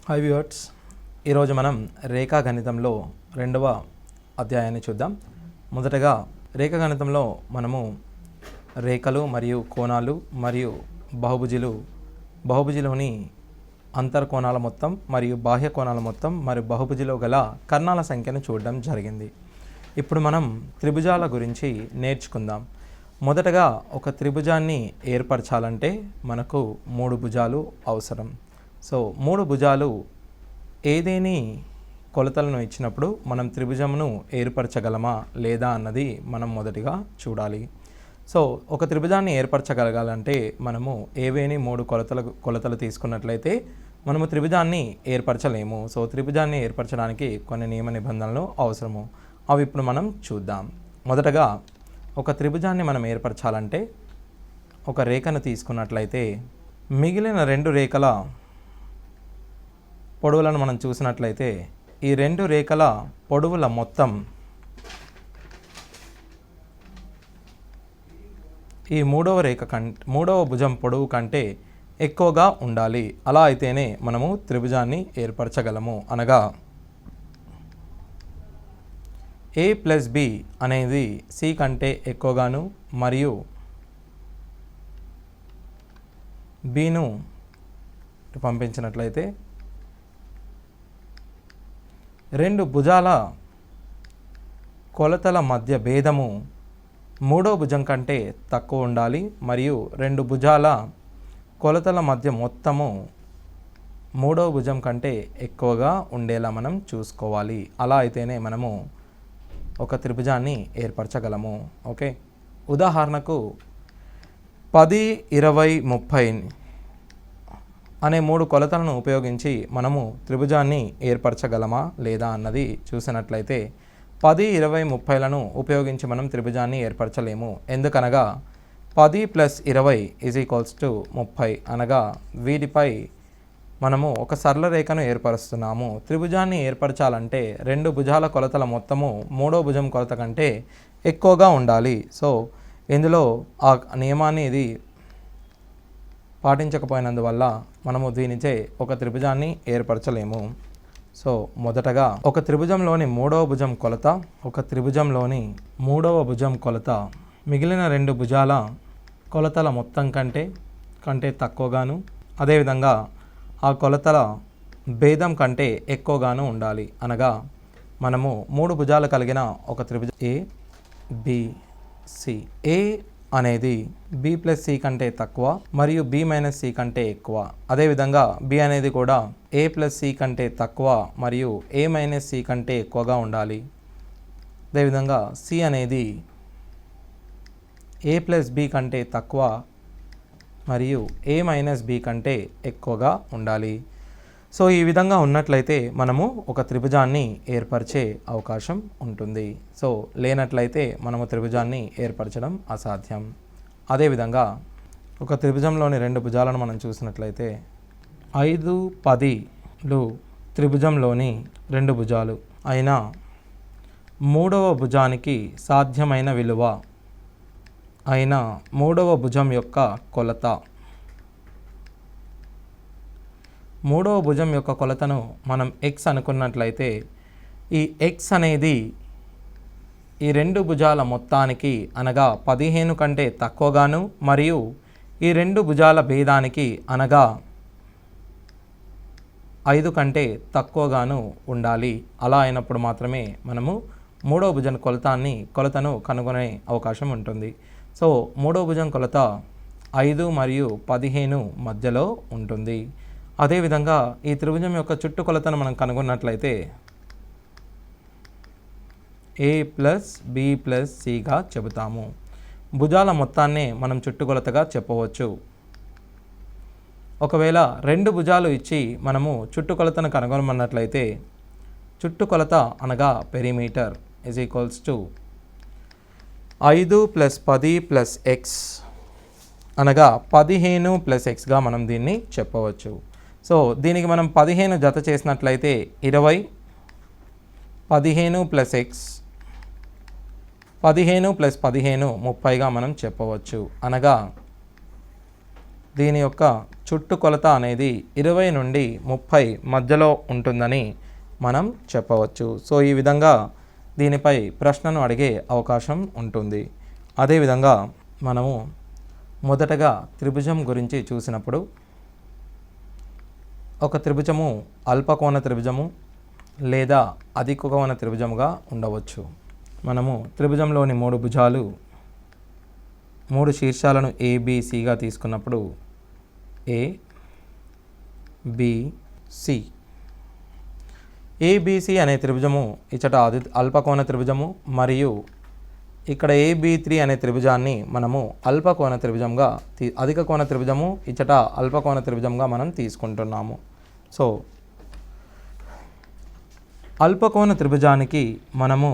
Hi viewers, ఈరోజు మనం రేఖాగణితంలో రెండవ అధ్యాయాన్ని చూద్దాం. మొదటగా రేఖాగణితంలో మనము రేఖలు మరియు కోణాలు మరియు బహుభుజిలోని అంతర్కోణాల మొత్తం మరియు బాహ్య కోణాల మొత్తం మరియు బహుభుజిలో గల కర్ణాల సంఖ్యను చూడడం జరిగింది. ఇప్పుడు మనం త్రిభుజాల గురించి నేర్చుకుందాం. మొదటగా ఒక త్రిభుజాన్ని ఏర్పరచాలంటే మనకు 3 భుజాలు అవసరం. సో 3 భుజాలు ఏదేని కొలతలను ఇచ్చినప్పుడు మనం త్రిభుజమును ఏర్పరచగలమా లేదా అన్నది మనం మొదటిగా చూడాలి. సో ఒక త్రిభుజాన్ని ఏర్పరచగలగాలంటే మనము ఏవేని 3 కొలతలు తీసుకున్నట్లయితే మనము త్రిభుజాన్ని ఏర్పరచలేము. సో త్రిభుజాన్ని ఏర్పరచడానికి కొన్ని నియమ నిబంధనలు అవసరము. అవి ఇప్పుడు మనం చూద్దాం. మొదటగా ఒక త్రిభుజాన్ని మనం ఏర్పరచాలంటే ఒక రేఖను తీసుకున్నట్లయితే మిగిలిన 2 రేఖల పొడవులను మనం చూసినట్లయితే ఈ 2 రేఖల పొడవుల మొత్తం ఈ మూడవ భుజం పొడవు కంటే ఎక్కువగా ఉండాలి. అలా అయితేనే మనము త్రిభుజాన్ని ఏర్పరచగలము. అనగా a + b అనేది c కంటే ఎక్కువగాను మరియు bను పంపించినట్లయితే 2 భుజాల కొలతల మధ్య భేదము మూడో భుజం కంటే తక్కువ ఉండాలి మరియు 2 భుజాల కొలతల మధ్య మొత్తము మూడో భుజం కంటే ఎక్కువగా ఉండేలా మనం చూసుకోవాలి. అలా అయితేనే మనము ఒక త్రిభుజాన్ని ఏర్పరచగలము. ఓకే, ఉదాహరణకు 10, 20, 30 అనే 3 కొలతలను ఉపయోగించి మనము త్రిభుజాన్ని ఏర్పరచగలమా లేదా అన్నది చూసినట్లయితే 10, 20, 30లను ఉపయోగించి మనం త్రిభుజాన్ని ఏర్పరచలేము. ఎందుకనగా 10 + 20 = 30 అనగా వీటిపై మనము ఒక సరళ రేఖను ఏర్పరుస్తున్నాము. త్రిభుజాన్ని ఏర్పరచాలంటే 2 భుజాల కొలతల మొత్తము మూడో భుజం కొలత కంటే ఎక్కువగా ఉండాలి. సో ఇందులో ఆ నియమాన్ని ఇది పాటించకపోయినందువల్ల మనము దీనిచే ఒక త్రిభుజాన్ని ఏర్పరచలేము. సో మొదటగా ఒక త్రిభుజంలోని మూడవ భుజం కొలత, ఒక త్రిభుజంలోని మూడవ భుజం కొలత మిగిలిన 2 భుజాల కొలతల మొత్తం కంటే తక్కువగాను, అదేవిధంగా ఆ కొలతల భేదం కంటే ఎక్కువగాను ఉండాలి. అనగా మనము 3 భుజాలు కలిగిన ఒక త్రిభుజం a, b, c. a అనేది b + c కంటే తక్కువ మరియు b - c కంటే ఎక్కువ. అదేవిధంగా b అనేది కూడా a + c కంటే తక్కువ మరియు a - c కంటే ఎక్కువగా ఉండాలి. అదేవిధంగా c అనేది a + b కంటే తక్కువ మరియు a - b కంటే ఎక్కువగా ఉండాలి. సో ఈ విధంగా ఉన్నట్లయితే మనము ఒక త్రిభుజాన్ని ఏర్పరిచే అవకాశం ఉంటుంది. సో లేనట్లయితే మనము త్రిభుజాన్ని ఏర్పరచడం అసాధ్యం. అదేవిధంగా ఒక త్రిభుజంలోని 2 భుజాలను మనం చూసినట్లయితే 5, 10లు త్రిభుజంలోని 2 భుజాలు అయినా మూడవ భుజానికి సాధ్యమైన విలువ అయిన మూడవ భుజం యొక్క కొలత. మూడవ భుజం యొక్క కొలతను మనం x అనుకున్నట్లయితే ఈ x అనేది ఈ 2 భుజాల మొత్తానికి అనగా 15 కంటే తక్కువగాను మరియు ఈ 2 భుజాల భేదానికి అనగా 5 కంటే తక్కువగాను ఉండాలి. అలా అయినప్పుడు మాత్రమే మనము మూడవ భుజం కొలతను కనుగొనే అవకాశం ఉంటుంది. సో మూడవ భుజం కొలత 5 మరియు 15 మధ్యలో ఉంటుంది. అదేవిధంగా ఈ త్రిభుజం యొక్క చుట్టుకొలతను మనం కనుగొన్నట్లయితే a + b + cగా చెబుతాము. భుజాల మొత్తాన్నే మనం చుట్టుకొలతగా చెప్పవచ్చు. ఒకవేళ 2 భుజాలు ఇచ్చి మనము చుట్టుకొలతను కనుగొనమన్నట్లయితే చుట్టుకొలత అనగా పెరిమీటర్ = 5 + 10 + x అనగా 15 + xగా మనం దీన్ని చెప్పవచ్చు. సో దీనికి మనం 15 జత చేసినట్లయితే 20, 15 + x, 15 + 15 30గా మనం చెప్పవచ్చు. అనగా దీని యొక్క చుట్టుకొలత అనేది 20 నుండి 30 మధ్యలో ఉంటుందని మనం చెప్పవచ్చు. సో ఈ విధంగా దీనిపై ప్రశ్నను అడిగే అవకాశం ఉంటుంది. అదేవిధంగా మనము మొదటగా త్రిభుజం గురించి చూసినప్పుడు ఒక త్రిభుజము అల్పకోణ త్రిభుజము లేదా అధిక కోణ త్రిభుజముగా ఉండవచ్చు. మనము త్రిభుజంలోని 3 భుజాలు 3 శీర్షాలను ABCగా తీసుకున్నప్పుడు ABC అనే త్రిభుజము ఇచ్చట అల్పకోణ త్రిభుజము మరియు ఇక్కడ AB3 అనే త్రిభుజాన్ని మనము అల్పకోణ త్రిభుజంగా అధిక కోణ త్రిభుజము ఇచ్చట అల్పకోణ త్రిభుజంగా మనం తీసుకుంటున్నాము. సో అల్పకోణ త్రిభుజానికి మనము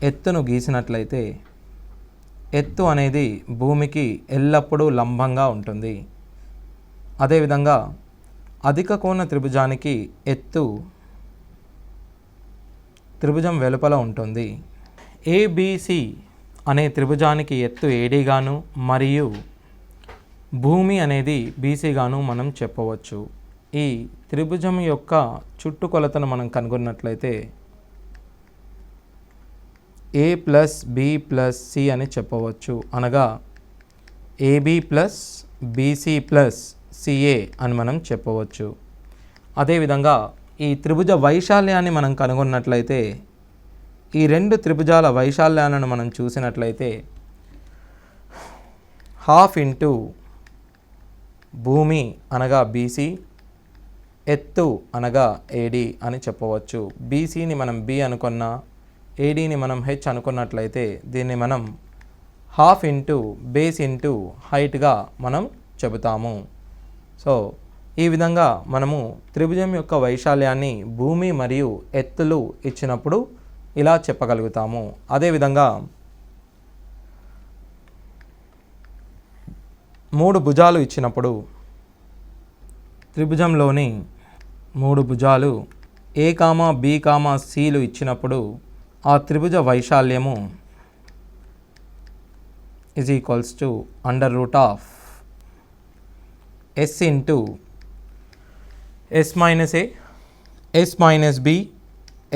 ఎత్తును గీసినట్లయితే ఎత్తు అనేది భూమికి ఎల్లప్పుడూ లంబంగా ఉంటుంది. అదేవిధంగా అధిక కోణ త్రిభుజానికి ఎత్తు త్రిభుజం వెలుపల ఉంటుంది. ABC అనే త్రిభుజానికి ఎత్తు AD గాను మరియు భూమి అనేది BC గాను మనం చెప్పవచ్చు. ఈ త్రిభుజం యొక్క చుట్టుకొలతను మనం కనుగొన్నట్లయితే A + B + C అని చెప్పవచ్చు. అనగా AB + BC + CA అని మనం చెప్పవచ్చు. అదేవిధంగా ఈ త్రిభుజ వైశాల్యాన్ని మనం కనుగొన్నట్లయితే ఈ 2 త్రిభుజాల వైశాల్యాలను మనం చూసినట్లయితే 1/2 భూమి అనగా BC, ఎత్తు అనగా AD అని చెప్పవచ్చు. BCని మనం B అనుకున్నా, ADని మనం H అనుకున్నట్లయితే దీన్ని మనం 1/2 బేస్ ఇంటూ హైట్గా మనం చెబుతాము. సో ఈ విధంగా మనము త్రిభుజం యొక్క వైశాల్యాన్ని భూమి మరియు ఎత్తులు ఇచ్చినప్పుడు ఇలా చెప్పగలుగుతాము. అదేవిధంగా 3 భుజాలు ఇచ్చినప్పుడు త్రిభుజంలోని 3 భుజాలు A, B, Cలు ఇచ్చినప్పుడు ఆ త్రిభుజ వైశాల్యము =√S into S - A, S - B,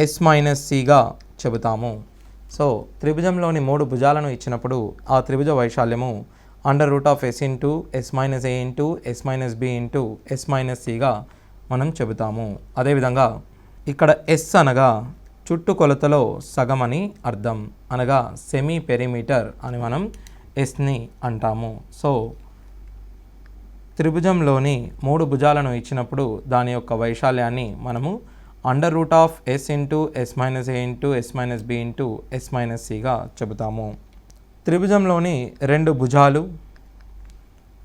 S - Cగా చెబుతాము. సో త్రిభుజంలోని 3 భుజాలను ఇచ్చినప్పుడు ఆ త్రిభుజ వైశాల్యము √S into S - A into S - B into S - Cగా మనం చెబుతాము. అదేవిధంగా ఇక్కడ S అనగా చుట్టుకొలతలో సగం అని అర్థం, అనగా సెమీ పెరిమీటర్ అని మనం Sని అంటాము. సో త్రిభుజంలోని 3 భుజాలను ఇచ్చినప్పుడు దాని యొక్క వైశాల్యాన్ని మనము √S into S - A into S - B into S - Cగా చెబుతాము. త్రిభుజంలోని 2 భుజాలు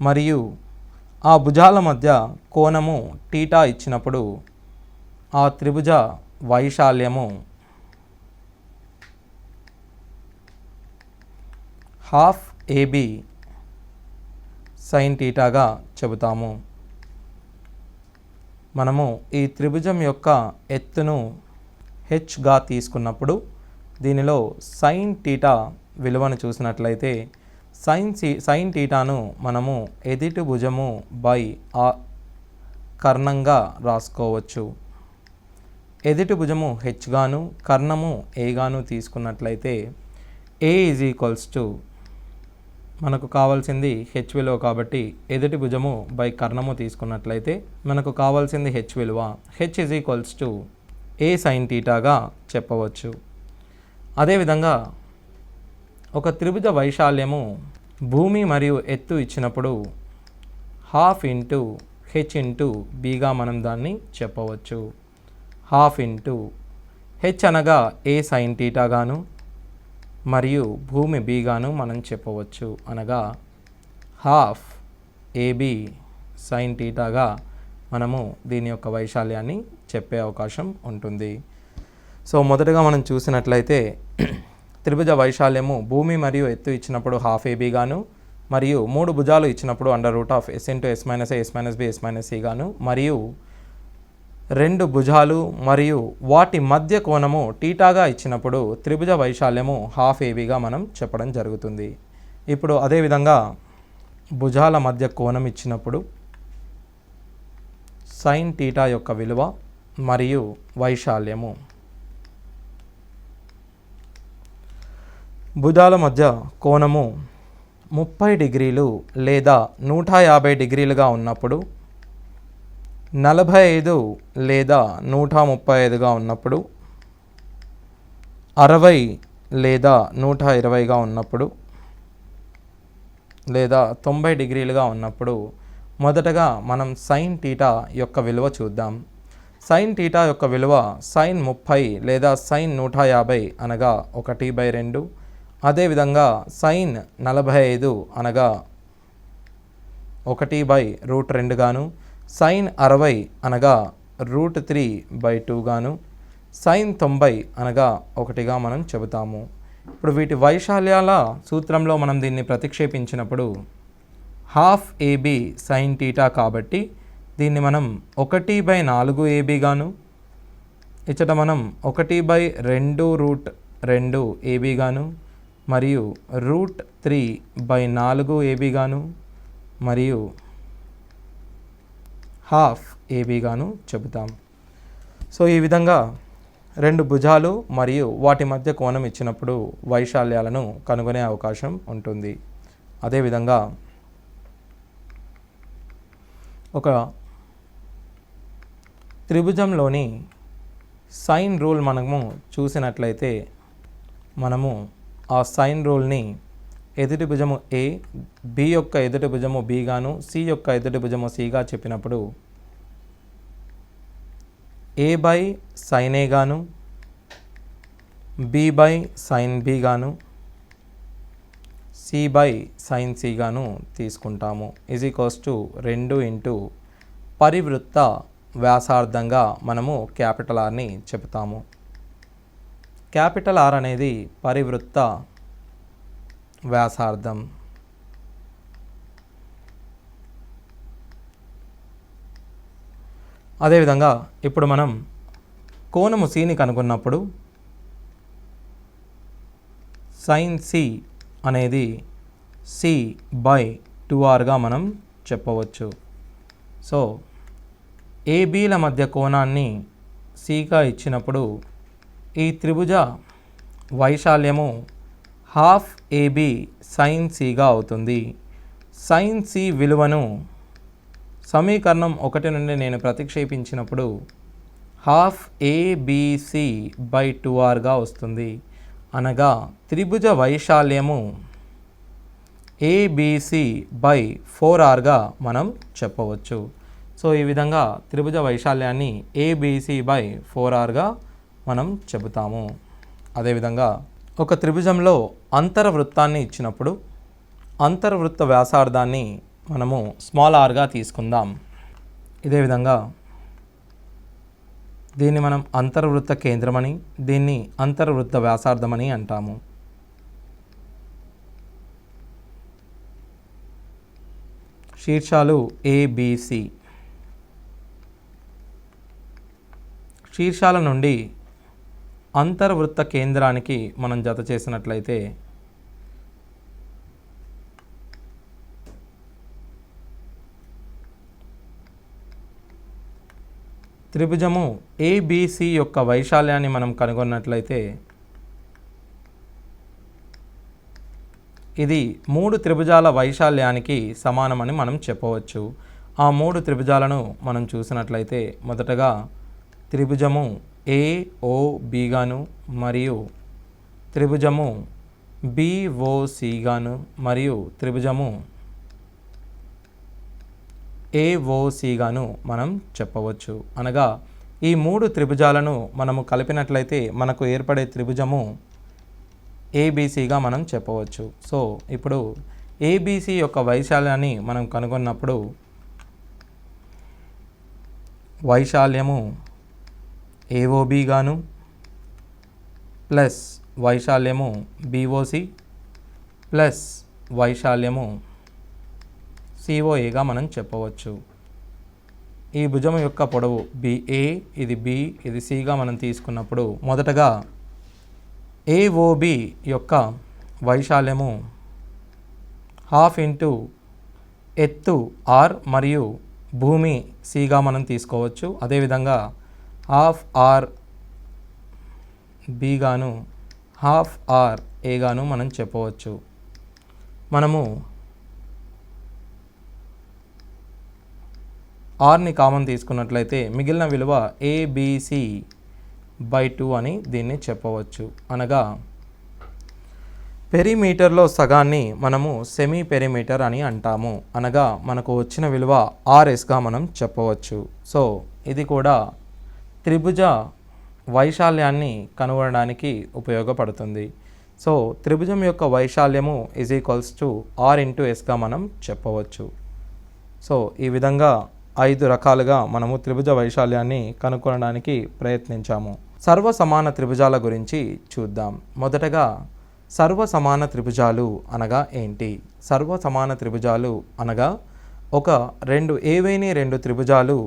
మరియు ఆ భుజాల మధ్య కోణము θ ఇచ్చినప్పుడు ఆ త్రిభుజ వైశాల్యము 1/2 AB sin θగా చెబుతాము. మనము ఈ త్రిభుజం యొక్క ఎత్తును Hగా తీసుకున్నప్పుడు దీనిలో sin θ విలువను చూసినట్లయితే sin θను మనము ఎదుటి భుజము బై కర్ణంగా రాసుకోవచ్చు. ఎదుటి భుజము H గాను కర్ణము A గాను తీసుకున్నట్లయితే A మనకు కావాల్సింది H విలువ కాబట్టి ఎదుటి భుజము బై కర్ణము తీసుకున్నట్లయితే మనకు కావాల్సింది H విలువ. H A sin θగా చెప్పవచ్చు. అదేవిధంగా ఒక త్రిభుజ వైశాల్యము భూమి మరియు ఎత్తు ఇచ్చినప్పుడు 1/2 H ఇంటూ Bగా మనం దాన్ని చెప్పవచ్చు. 1/2 H అనగా A sin θగాను మరియు భూమి B గాను మనం చెప్పవచ్చు. అనగా 1/2 AB sin θగా మనము దీని యొక్క వైశాల్యాన్ని చెప్పే అవకాశం ఉంటుంది. సో మొదటగా మనం చూసినట్లయితే త్రిభుజ వైశాల్యము భూమి మరియు ఎత్తు ఇచ్చినప్పుడు 1/2 AB గాను మరియు 3 భుజాలు ఇచ్చినప్పుడు √S into S - A, S - B, S - C గాను మరియు 2 భుజాలు మరియు వాటి మధ్య కోణము θగా ఇచ్చినప్పుడు త్రిభుజ వైశాల్యము 1/2 ABగా మనం చెప్పడం జరుగుతుంది. ఇప్పుడు అదేవిధంగా భుజాల మధ్య కోణం ఇచ్చినప్పుడు సైన్ టీటా యొక్క విలువ మరియు వైశాల్యము. భుజాల మధ్య కోణము 30 డిగ్రీలు లేదా 150 డిగ్రీలుగా ఉన్నప్పుడు, 45 లేదా 135గా ఉన్నప్పుడు, 60 లేదా 120గా ఉన్నప్పుడు, లేదా 90 డిగ్రీలుగా ఉన్నప్పుడు మొదటగా మనం సైన్ టీటా యొక్క విలువ చూద్దాం. సైన్ టీటా యొక్క విలువ సైన్ 30 లేదా సైన్ 150 అనగా 1/2, అదేవిధంగా సైన్ 45 అనగా 1/√2 గాను, సైన్ 60 అనగా √3/2 గాను, సైన్ 90 అనగా 1గా మనం చెబుతాము. ఇప్పుడు వీటి వైశాల్యాల సూత్రంలో మనం దీన్ని ప్రతిక్షేపించినప్పుడు హాఫ్ AB సైన్ టీటా కాబట్టి దీన్ని మనం 1/4 AB గాను, ఇచ్చట మనం 1/2√2 AB గాను, మరియు √3/4 AB గాను, మరియు హాఫ్ AB గాను చెబుతాం. సో ఈ విధంగా రెండు భుజాలు మరియు వాటి మధ్య కోణం ఇచ్చినప్పుడు వైశాల్యాలను కనుగొనే అవకాశం ఉంటుంది. అదేవిధంగా ఒక త్రిభుజంలోని సైన్ రూల్ మనము చూసినట్లయితే మనము ఆ సైన్ రూల్ని ఎదుటి భుజము A, B యొక్క ఎదుటి భుజము B గాను, C యొక్క ఎదుటి భుజము C గా చెప్పినప్పుడు A/sin A గాను, B/sin B గాను, C/sin C గాను తీసుకుంటాము. =2 పరివృత్త వ్యాసార్థంగా మనము క్యాపిటల్ Rని చెప్తాము. క్యాపిటల్ R అనేది పరివృత్త వ్యాసార్థం. అదేవిధంగా ఇప్పుడు మనం కోణము Cని కనుగొన్నప్పుడు సైన్ C అనేది C/2Rగా మనం చెప్పవచ్చు. సో ABల మధ్య కోణాన్ని Cగా ఇచ్చినప్పుడు ఈ త్రిభుజ వైశాల్యము హాఫ్ AB సైన్ Cగా అవుతుంది. సైన్ C విలువను సమీకరణం 1 నుండి నేను ప్రతిక్షేపించినప్పుడు హాఫ్ ABC/2Rగా వస్తుంది. అనగా త్రిభుజ వైశాల్యము ABC/4Rగా మనం చెప్పవచ్చు. సో ఈ విధంగా త్రిభుజ వైశాల్యాన్ని ABC/4Rగా మనం చెబుతాము. అదేవిధంగా ఒక త్రిభుజంలో అంతర్వృత్తాన్ని ఇచ్చినప్పుడు అంతర్వృత్త వ్యాసార్థాన్ని మనము స్మాల్ rగా తీసుకుందాం. ఇదే విధంగా దీన్ని మనం అంతర్వృత్త కేంద్రమని, దీన్ని అంతర్వృత్త వ్యాసార్థమని అంటాము. శీర్షాలు ABC. శీర్షాల నుండి అంతర్వృత్త కేంద్రానికి మనం జత చేసినట్లయితే త్రిభుజము ABC యొక్క వైశాల్యాన్ని మనం కనుగొన్నట్లయితే ఇది 3 త్రిభుజాల వైశాల్యానికి సమానమని మనం చెప్పవచ్చు. ఆ 3 త్రిభుజాలను మనం చూసినట్లయితే మొదటగా త్రిభుజము AOB గాను, మరియు త్రిభుజము BOC గాను, మరియు త్రిభుజము AOC గాను మనం చెప్పవచ్చు. అనగా ఈ 3 త్రిభుజాలను మనము కలిపినట్లయితే మనకు ఏర్పడే త్రిభుజము ABCగా మనం చెప్పవచ్చు. సో ఇప్పుడు ABC యొక్క వైశాల్యాన్ని మనం కనుగొన్నప్పుడు వైశాల్యము AOB గాను ప్లస్ వైశాల్యము BOC ప్లస్ వైశాల్యము COAగా మనం చెప్పవచ్చు. ఈ భుజము యొక్క పొడవు BA, ఇది B, ఇది Cగా మనం తీసుకున్నప్పుడు మొదటగా AOB యొక్క వైశాల్యము ½ ఇంటూ ఎత్తు R మరియు భూమి సిగా మనం తీసుకోవచ్చు. అదేవిధంగా హాఫ్ ఆర్ బి గాను హాఫ్ ఆర్ ఏ గాను మనం చెప్పవచ్చు. మనము ఆర్ని కామన్ తీసుకున్నట్లయితే మిగిలిన విలువ ABC/2 అని దీన్ని చెప్పవచ్చు. అనగా పెరిమీటర్లో సగాన్ని మనము సెమీ పెరిమీటర్ అని అంటాము. అనగా మనకు వచ్చిన విలువ RSగా మనం చెప్పవచ్చు. సో ఇది కూడా త్రిభుజ వైశాల్యాన్ని కనుగొనడానికి ఉపయోగపడుతుంది. సో త్రిభుజం యొక్క వైశాల్యము R/S మనం చెప్పవచ్చు. సో ఈ విధంగా 5 రకాలుగా మనము త్రిభుజ వైశాల్యాన్ని కనుగొనడానికి ప్రయత్నించాము. సర్వసమాన త్రిభుజాల గురించి చూద్దాం. మొదటగా సర్వసమాన త్రిభుజాలు అనగా ఏంటి? సర్వసమాన త్రిభుజాలు అనగా ఏవైనా రెండు త్రిభుజాలు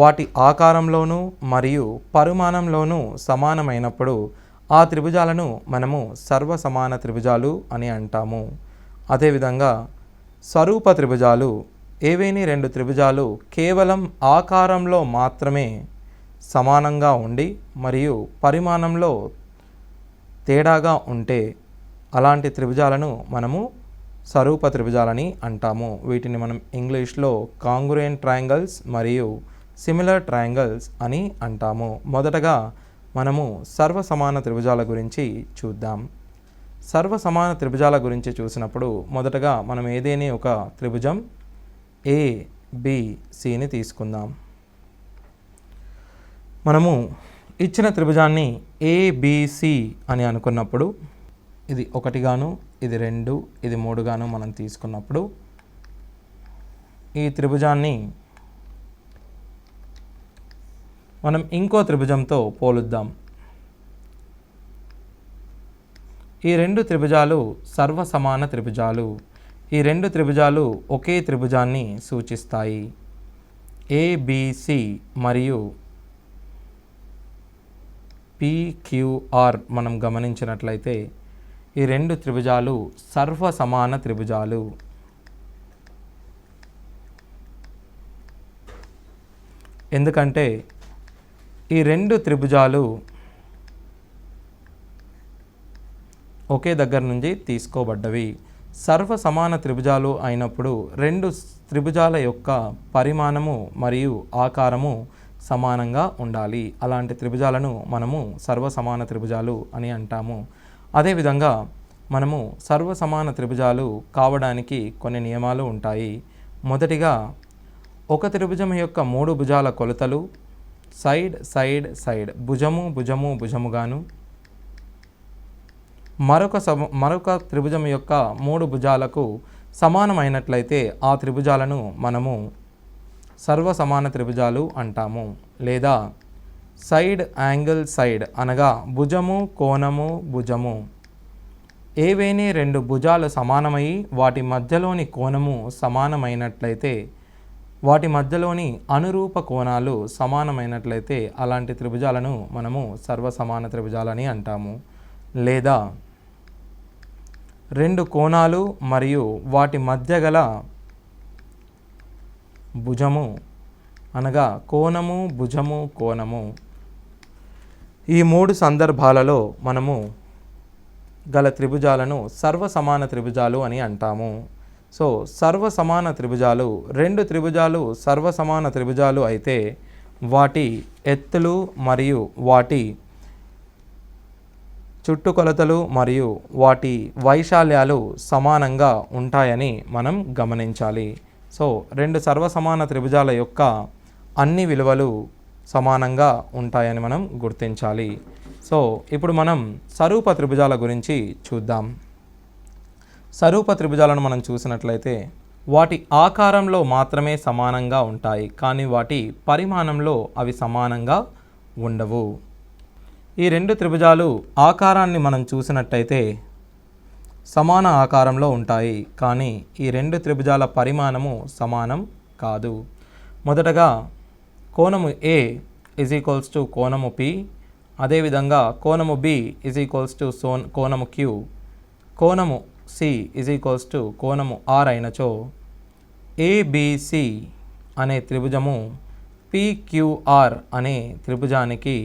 వాటి ఆకారంలోనూ మరియు పరిమాణంలోనూ సమానమైనప్పుడు ఆ త్రిభుజాలను మనము సర్వసమాన త్రిభుజాలు అని అంటాము. అదేవిధంగా స్వరూప త్రిభుజాలు ఏవైనా రెండు త్రిభుజాలు కేవలం ఆకారంలో మాత్రమే సమానంగా ఉండి మరియు పరిమాణంలో తేడాగా ఉంటే అలాంటి త్రిభుజాలను మనము స్వరూప త్రిభుజాలని అంటాము. వీటిని మనం ఇంగ్లీష్లో కాంగ్రుయెంట్ ట్రయాంగిల్స్ మరియు సిమిలర్ ట్రయాంగిల్స్ అని అంటాము. మొదటగా మనము సర్వసమాన త్రిభుజాల గురించి చూద్దాం. సర్వసమాన త్రిభుజాల గురించి చూసినప్పుడు మొదటగా మనం ఏదేని ఒక త్రిభుజం ABCని తీసుకుందాం. మనము ఇచ్చిన త్రిభుజాన్ని ABC అని అనుకున్నప్పుడు ఇది 1 గాను, ఇది 2, ఇది 3 గాను మనం తీసుకున్నప్పుడు ఈ త్రిభుజాన్ని మనం ఇంకో త్రిభుజంతో పోలుద్దాం. ఈ రెండు త్రిభుజాలు సర్వసమాన త్రిభుజాలు. ఈ రెండు త్రిభుజాలు ఒకే త్రిభుజాన్ని సూచిస్తాయి. ABC మరియు PQR మనం గమనించినట్లయితే ఈ రెండు త్రిభుజాలు సర్వసమాన త్రిభుజాలు. ఎందుకంటే ఈ రెండు త్రిభుజాలు ఒకే దగ్గర నుంచి తీసుకోబడ్డవి. సర్వసమాన త్రిభుజాలు అయినప్పుడు రెండు త్రిభుజాల యొక్క పరిమాణము మరియు ఆకారము సమానంగా ఉండాలి. అలాంటి త్రిభుజాలను మనము సర్వసమాన త్రిభుజాలు అని అంటాము. అదేవిధంగా మనము సర్వసమాన త్రిభుజాలు కావడానికి కొన్ని నియమాలు ఉంటాయి. మొదటిగా ఒక త్రిభుజం యొక్క 3 భుజాల కొలతలు సైడ్ భుజముగాను, మరొక త్రిభుజం యొక్క 3 భుజాలకు సమానమైనట్లయితే ఆ త్రిభుజాలను మనము సర్వసమాన త్రిభుజాలు అంటాము. లేదా సైడ్ అనగా భుజము ఏవైనా రెండు భుజాలు సమానమై వాటి మధ్యలోని కోణము సమానమైనట్లయితే, వాటి మధ్యలోని అనురూప కోణాలు సమానమైనట్లయితే అలాంటి త్రిభుజాలను మనము సర్వసమాన త్రిభుజాలని అంటాము. లేదా రెండు కోణాలు మరియు వాటి మధ్య గల భుజము అనగా కోణము ఈ 3 సందర్భాలలో మనము గల త్రిభుజాలను సర్వసమాన త్రిభుజాలు అని అంటాము. సో సర్వసమాన త్రిభుజాలు, రెండు త్రిభుజాలు సర్వసమాన త్రిభుజాలు అయితే వాటి ఎత్తులు మరియు వాటి చుట్టుకొలతలు మరియు వాటి వైశాల్యాలు సమానంగా ఉంటాయని మనం గమనించాలి. సో రెండు సర్వసమాన త్రిభుజాల యొక్క అన్ని విలువలు సమానంగా ఉంటాయని మనం గుర్తించాలి. సో ఇప్పుడు మనం స్వరూప త్రిభుజాల గురించి చూద్దాం. స్వరూప త్రిభుజాలను మనం చూసినట్లయితే వాటి ఆకారంలో మాత్రమే సమానంగా ఉంటాయి, కానీ వాటి పరిమాణంలో అవి సమానంగా ఉండవు. ఈ రెండు త్రిభుజాలు ఆకారాన్ని మనం చూసినట్టయితే సమాన ఆకారంలో ఉంటాయి, కానీ ఈ రెండు త్రిభుజాల పరిమాణము సమానం కాదు. మొదటగా కోణము A = కోణము P, అదేవిధంగా కోణము B = కోణము Q, కోణము C = కోణము R అయినచో ABC అనే త్రిభుజము పిక్యూఆర్ అనే త్రిభుజానికి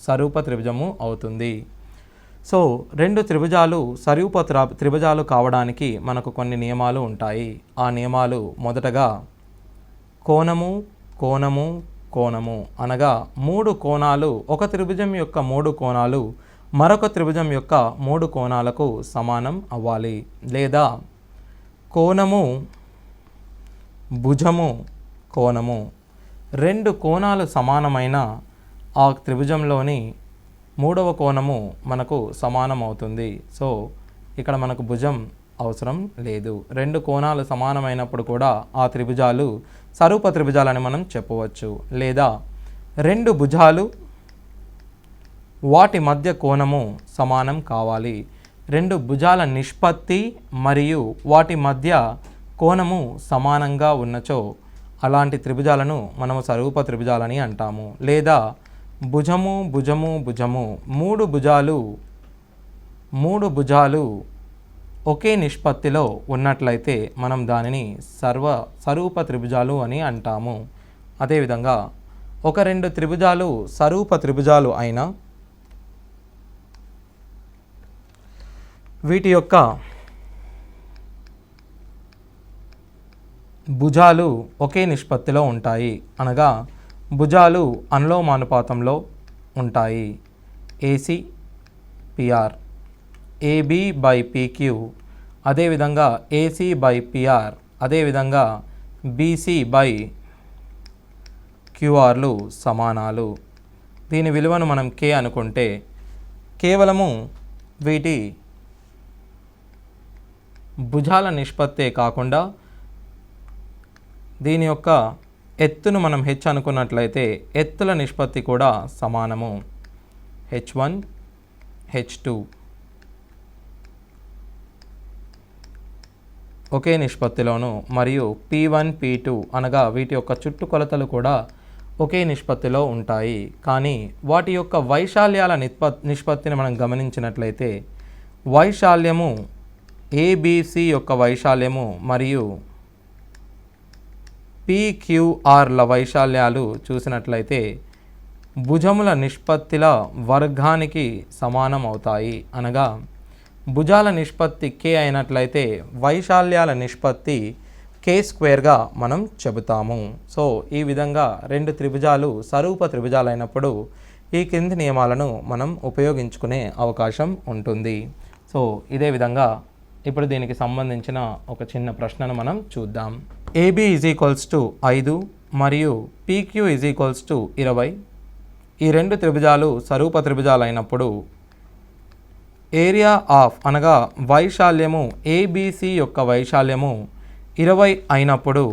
సరూప త్రిభుజము అవుతుంది. సో రెండు త్రిభుజాలు సరూప త్రిభుజాలు కావడానికి మనకు కొన్ని నియమాలు ఉంటాయి. ఆ నియమాలు మొదటగా కోణము కోణము కోణము అనగా మూడు కోణాలు, ఒక త్రిభుజం యొక్క మూడు కోణాలు మరొక త్రిభుజం యొక్క మూడు కోణాలకు సమానం అవ్వాలి. లేదా కోణము భుజము కోణము రెండు కోణాలు సమానమైన ఆ త్రిభుజంలోని మూడవ కోణము మనకు సమానం అవుతుంది. సో ఇక్కడ మనకు భుజం అవసరం లేదు. రెండు కోణాలు సమానమైనప్పుడు కూడా ఆ త్రిభుజాలు సరూప త్రిభుజాలని మనం చెప్పవచ్చు. లేదా రెండు భుజాలు వాటి మధ్య కోణము సమానం కావాలి. రెండు భుజాల నిష్పత్తి మరియు వాటి మధ్య కోణము సమానంగా ఉన్నచో అలాంటి త్రిభుజాలను మనము సరూప త్రిభుజాలని అంటాము. లేదా భుజము భుజము భుజము మూడు భుజాలు ఒకే నిష్పత్తిలో ఉన్నట్లయితే మనం దానిని సరూప త్రిభుజాలు అని అంటాము. అదేవిధంగా ఒక రెండు త్రిభుజాలు సరూప త్రిభుజాలు అయినా వీటి యొక్క భుజాలు ఒకే నిష్పత్తిలో ఉంటాయి. అనగా భుజాలు అనులోమానుపాతంలో ఉంటాయి. AC PR, AB by PQ, అదేవిధంగా ఏసీ బై పిఆర్, అదేవిధంగా బీసీ బై క్యూఆర్లు సమానాలు. దీని విలువను మనం కే అనుకుంటే కేవలము వీటి భుజాల నిష్పత్తే కాకుండా దీని యొక్క ఎత్తును మనం హెచ్ అనుకున్నట్లయితే ఎత్తుల నిష్పత్తి కూడా సమానము. H1 H2 ఒకే నిష్పత్తిలోను మరియు P1 P2 అనగా వీటి యొక్క చుట్టుకొలతలు కూడా ఒకే నిష్పత్తిలో ఉంటాయి. కానీ వాటి యొక్క వైశాల్యాల నిష్పత్తిని మనం గమనించినట్లయితే వైశాల్యము ఏబిసి యొక్క వైశాల్యము మరియు పిక్యూఆర్ల వైశాల్యాలు చూసినట్లయితే భుజముల నిష్పత్తిల వర్గానికి సమానం అవుతాయి. అనగా భుజాల నిష్పత్తి కే అయినట్లయితే వైశాల్యాల నిష్పత్తి కే స్క్వేర్గా మనం చెబుతాము. సో ఈ విధంగా రెండు త్రిభుజాలు సరూప త్రిభుజాలైనప్పుడు ఈ కింది నియమాలను మనం ఉపయోగించుకునే అవకాశం ఉంటుంది. సో ఇదే విధంగా ఇప్పుడు దీనికి సంబంధించిన ఒక చిన్న ప్రశ్నను మనం చూద్దాం. ఏబి ఈజ్ ఈక్వల్స్ టు 5 మరియు పీక్యూ ఈజ్ ఈక్వల్స్ టు 20. ఈ రెండు త్రిభుజాలు సరూప త్రిభుజాలు అయినప్పుడు ఏరియా ఆఫ్ అనగా వైశాల్యము ఏబిసి యొక్క వైశాల్యము 20 అయినప్పుడు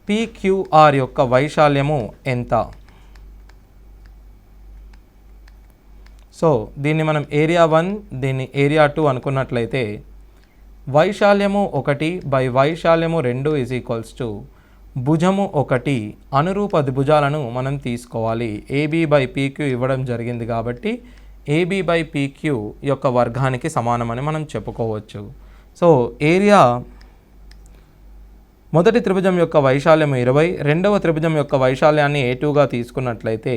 పిక్యూఆర్ యొక్క వైశాల్యము ఎంత? సో దీన్ని మనం ఏరియా 1 దీన్ని ఏరియా 2 అనుకున్నట్లయితే వైశాల్యము 1 బై వైశాల్యము 2 ఈజ్ ఈక్వల్స్ టు భుజము 1 అనురూప భుజాలను మనం తీసుకోవాలి. ఏబి బై పీక్యూ ఇవ్వడం జరిగింది కాబట్టి ఏబి బై పీక్యూ యొక్క వర్గానికి సమానమని మనం చెప్పుకోవచ్చు. సో ఏరియా మొదటి త్రిభుజం యొక్క వైశాల్యం 20, రెండవ త్రిభుజం యొక్క వైశాల్యాన్ని A2గా తీసుకున్నట్లయితే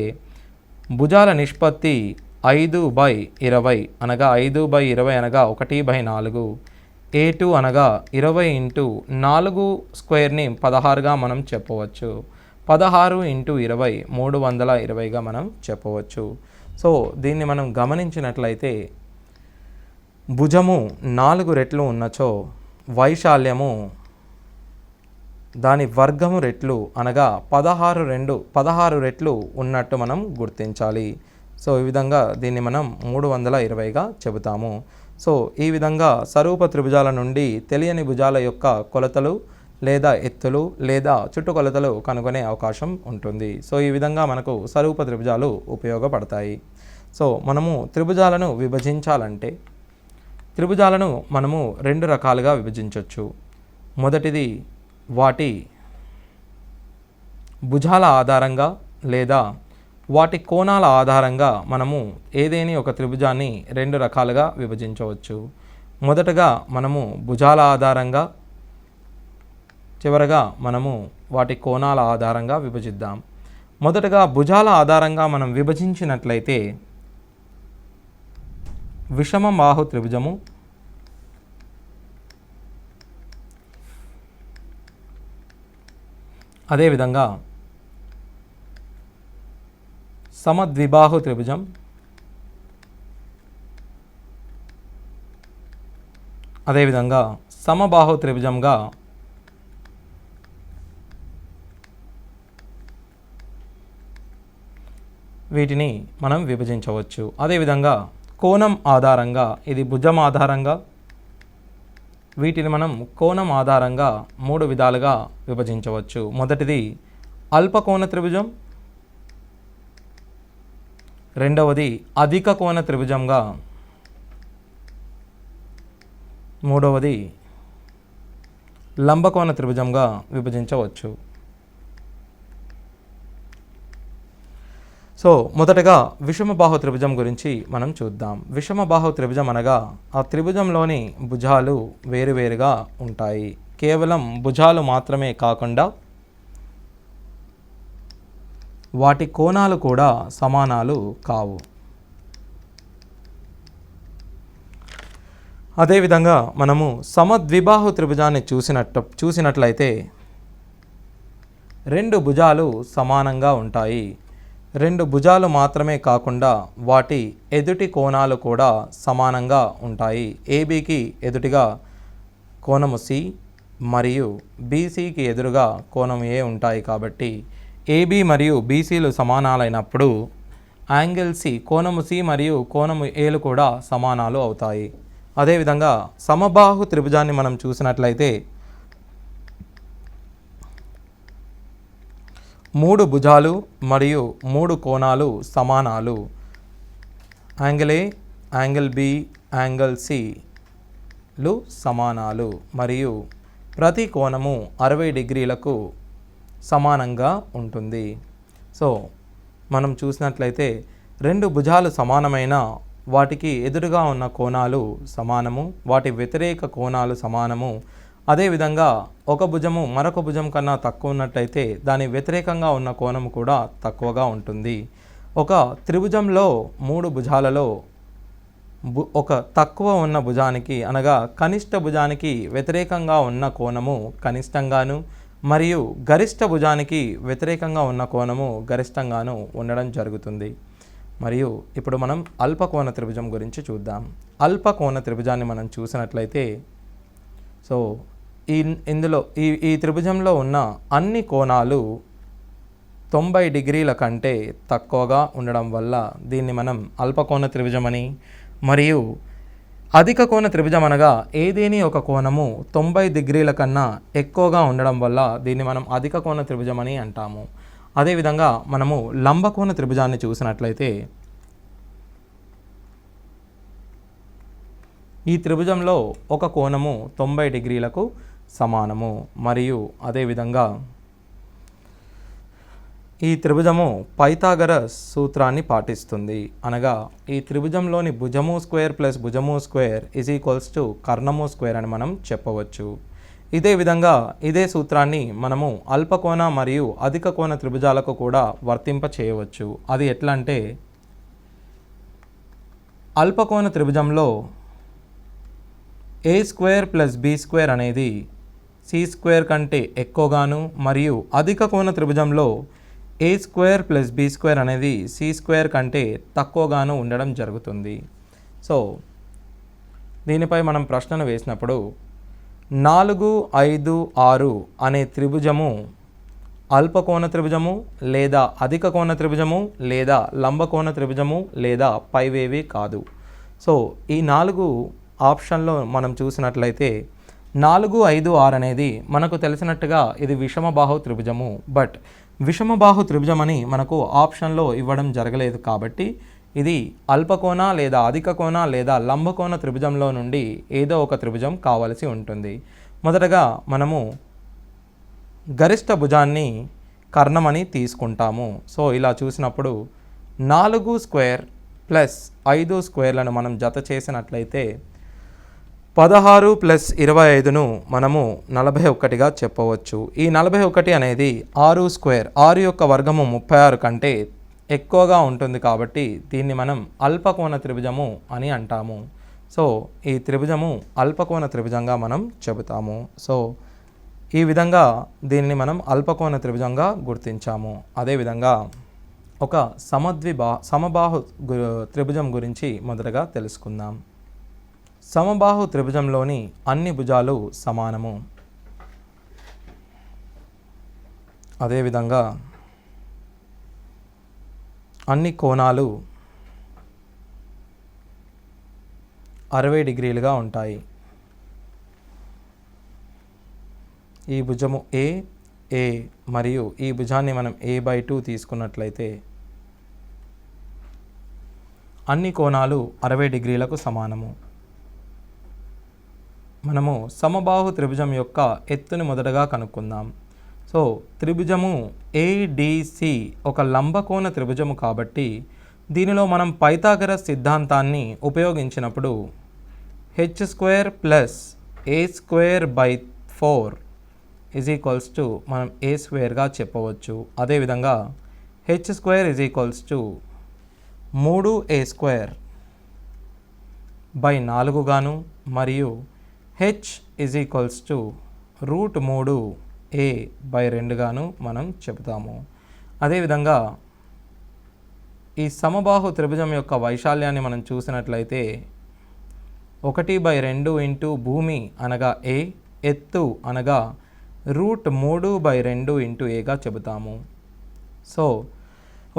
భుజాల నిష్పత్తి 5/20 అనగా 5/20 అనగా 1/4. A2 అనగా 20 ఇంటూ 4 స్క్వేర్ని 16గా మనం చెప్పవచ్చు. 16 ఇంటూ 20 320గా మనం చెప్పవచ్చు. సో దీన్ని మనం గమనించినట్లయితే భుజము 4 రెట్లు ఉన్నచో వైశాల్యము దాని వర్గము రెట్లు అనగా 16 రెట్లు ఉన్నట్టు మనం గుర్తించాలి. సో ఈ విధంగా దీన్ని మనం 320గా చెబుతాము. సో ఈ విధంగా సరూప త్రిభుజాల నుండి తెలియని భుజాల యొక్క కొలతలు లేదా ఎత్తులు లేదా చుట్టుకొలతలు కనుగొనే అవకాశం ఉంటుంది. సో ఈ విధంగా మనకు సరూప త్రిభుజాలు ఉపయోగపడతాయి. సో మనము త్రిభుజాలను విభజించాలంటే త్రిభుజాలను మనము 2 రకాలుగా విభజించవచ్చు. మొదటిది వాటి భుజాల ఆధారంగా లేదా వాటి కోణాల ఆధారంగా మనము ఏదేని ఒక త్రిభుజాన్ని 2 రకాలుగా విభజించవచ్చు. మొదటగా మనము భుజాల ఆధారంగా చివరగా మనము వాటి కోణాల ఆధారంగా విభజిద్దాం. మొదటగా భుజాల ఆధారంగా మనం విభజించినట్లయితే విషమ బాహు త్రిభుజము, అదేవిధంగా సమద్విబాహు త్రిభుజం, అదేవిధంగా సమబాహు త్రిభుజంగా వీటిని మనం విభజించవచ్చు. అదేవిధంగా కోణం ఆధారంగా, ఇది భుజం ఆధారంగా, వీటిని మనం కోణం ఆధారంగా 3 విధాలుగా విభజించవచ్చు. మొదటిది అల్పకోణ త్రిభుజం, రెండవది అధిక కోణ త్రిభుజంగా, మూడవది లంబకోణ త్రిభుజంగా విభజించవచ్చు. సో మొదటగా విషమబాహు త్రిభుజం గురించి మనం చూద్దాం. విషమబాహు త్రిభుజం అనగా ఆ త్రిభుజంలోని భుజాలు వేరువేరుగా ఉంటాయి. కేవలం భుజాలు మాత్రమే కాకుండా వాటి కోణాలు కూడా సమానాలు కావు. అదేవిధంగా మనము సమద్విబాహు త్రిభుజాన్ని చూసినట్లయితే 2 భుజాలు సమానంగా ఉంటాయి. 2 భుజాలు మాత్రమే కాకుండా వాటి ఎదుటి కోణాలు కూడా సమానంగా ఉంటాయి. ఏబీకి ఎదుటిగా కోణము సి మరియు బీసీకి ఎదురుగా కోణం ఏ ఉంటాయి. కాబట్టి ఏబీ మరియు బీసీలు సమానాలైనప్పుడు యాంగిల్ సి, కోణము సి మరియు కోణము ఏలు కూడా సమానాలు అవుతాయి. అదేవిధంగా సమబాహు త్రిభుజాన్ని మనం చూసినట్లయితే 3 భుజాలు మరియు 3 కోణాలు సమానాలు. Angle A, angle B, angle సిలు సమానాలు మరియు ప్రతి కోణము 60 డిగ్రీలకు సమానంగా ఉంటుంది. సో మనం చూసినట్లయితే 2 భుజాలు సమానమైన వాటికి ఎదురుగా ఉన్న కోణాలు సమానము, వాటి వ్యతిరేక కోణాలు సమానము. అదేవిధంగా ఒక భుజము మరొక భుజం కన్నా తక్కువ ఉన్నట్టయితే దాని వ్యతిరేకంగా ఉన్న కోణము కూడా తక్కువగా ఉంటుంది. ఒక త్రిభుజంలో 3 భుజాలలో ఒక తక్కువ ఉన్న భుజానికి అనగా కనిష్ట భుజానికి వ్యతిరేకంగా ఉన్న కోణము కనిష్టంగాను మరియు గరిష్ట భుజానికి వ్యతిరేకంగా ఉన్న కోణము గరిష్టంగాను ఉండడం జరుగుతుంది. మరియు ఇప్పుడు మనం అల్పకోణ త్రిభుజం గురించి చూద్దాం. అల్పకోణ త్రిభుజాన్ని మనం చూసినట్లయితే సో ఇందులో ఈ త్రిభుజంలో ఉన్న అన్ని కోణాలు 90 డిగ్రీల కంటే తక్కువగా ఉండడం వల్ల దీన్ని మనం అల్పకోణ త్రిభుజం అని, మరియు అధిక కోణ త్రిభుజం అనగా ఏదేని ఒక కోణము 90 డిగ్రీల కన్నా ఎక్కువగా ఉండడం వల్ల దీన్ని మనం అధిక కోణ త్రిభుజం అని అంటాము. అదేవిధంగా మనము లంబకోణ త్రిభుజాన్ని చూసినట్లయితే ఈ త్రిభుజంలో ఒక కోణము 90 డిగ్రీలకు సమానము మరియు అదేవిధంగా ఈ త్రిభుజము పైథాగరస్ సూత్రాన్ని పాటిస్తుంది. అనగా ఈ త్రిభుజంలోని భుజము స్క్వేర్ ప్లస్ భుజము స్క్వేర్ ఈజ్ ఈక్వల్స్ టు కర్ణము స్క్వేర్ అని మనం చెప్పవచ్చు. ఇదే విధంగా ఇదే సూత్రాన్ని మనము అల్పకోణ మరియు అధిక కోణ త్రిభుజాలకు కూడా వర్తింప చేయవచ్చు. అది ఎట్లా అంటే అల్పకోణ త్రిభుజంలో ఏ స్క్వేర్ ప్లస్ బి స్క్వేర్ అనేది సి స్క్వేర్ కంటే ఎక్కువగాను, మరియు అధిక కోణ త్రిభుజంలో ఏ స్క్వేర్ ప్లస్ బి స్క్వేర్ అనేది సి స్క్వేర్ కంటే తక్కువగాను ఉండడం జరుగుతుంది. సో దీనిపై మనం ప్రశ్నను వేసినప్పుడు 4, 5, 6 అనే త్రిభుజము అల్పకోణ త్రిభుజము లేదా అధిక కోణ త్రిభుజము లేదా లంబకోణ త్రిభుజము లేదా పైవేవి కాదు. సో ఈ 4 ఆప్షన్లో మనం చూసినట్లయితే 4, 5, 6 అనేది మనకు తెలిసినట్టుగా ఇది విషమబాహు త్రిభుజము. బట్ విషమబాహు త్రిభుజం అని మనకు ఆప్షన్లో ఇవ్వడం జరగలేదు కాబట్టి ఇది అల్పకోణ లేదా అధిక కోణ లేదా లంబకోణ త్రిభుజంలో నుండి ఏదో ఒక త్రిభుజం కావలసి ఉంటుంది. మొదటగా మనము గరిష్ట భుజాన్ని కర్ణమని తీసుకుంటాము. సో ఇలా చూసినప్పుడు 4 స్క్వేర్ ప్లస్ 5 స్క్వేర్లను మనం జత చేసినట్లయితే 16 ప్లస్ 25ను మనము 41గా చెప్పవచ్చు. ఈ 41 అనేది 6 స్క్వేర్, 6 యొక్క వర్గము 36 కంటే ఎక్కువగా ఉంటుంది కాబట్టి దీన్ని మనం అల్పకోణ త్రిభుజము అని అంటాము. సో ఈ త్రిభుజము అల్పకోణ త్రిభుజంగా మనం చెబుతాము. సో ఈ విధంగా దీన్ని మనం అల్పకోణ త్రిభుజంగా గుర్తించాము. అదేవిధంగా ఒక సమబాహు త్రిభుజం గురించి మొదటగా తెలుసుకుందాం. సమబాహు త్రిభుజంలోని అన్ని భుజాలు సమానము. అదేవిధంగా అన్ని కోణాలు 60 డిగ్రీలుగా ఉంటాయి. ఈ భుజము ఏ మరియు ఈ భుజాన్ని మనం a/2 తీసుకున్నట్లయితే అన్ని కోణాలు 60 డిగ్రీలకు సమానము. మనము సమబాహు త్రిభుజం యొక్క ఎత్తుని మొదటగా కనుక్కుందాం. సో త్రిభుజము ADC ఒక లంబకోణ త్రిభుజము కాబట్టి దీనిలో మనం పైథాగరస్ సిద్ధాంతాన్ని ఉపయోగించినప్పుడు h² ప్లస్ a²/4 మనం a² చెప్పవచ్చు. అదేవిధంగా h² 3a²/4 గాను మరియు h √3a/2 గాను మనం చెబుతాము. అదేవిధంగా ఈ సమబాహు త్రిభుజం యొక్క వైశాల్యాన్ని మనం చూసినట్లయితే 1/2 ఇంటూ భూమి అనగా a, ఎత్తు అనగా √3/2 ఇంటూ aగా చెబుతాము. సో